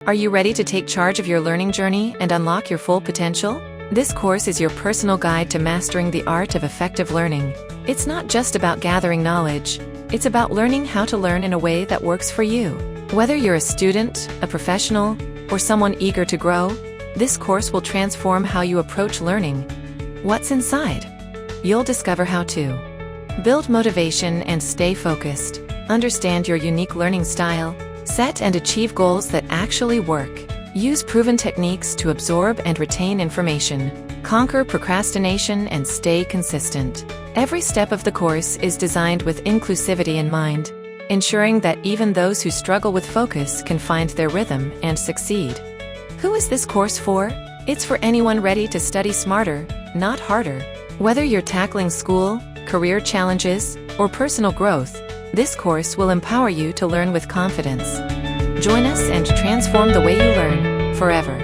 Are you ready to take charge of your learning journey and unlock your full potential? This course is your personal guide to mastering the art of effective learning. It's not just about gathering knowledge, it's about learning how to learn in a way that works for you. Whether you're a student, a professional, or someone eager to grow, this course will transform how you approach learning. What's inside? You'll discover how to build motivation and stay focused, understand your unique learning style, set and achieve goals that actually work, use proven techniques to absorb and retain information, conquer procrastination and stay consistent. Every step of the course is designed with inclusivity in mind, ensuring that even those who struggle with focus can find their rhythm and succeed. Who is this course for? It's for anyone ready to study smarter, not harder. Whether you're tackling school, career challenges, or personal growth, this course will empower you to learn with confidence. Join us and transform the way you learn forever.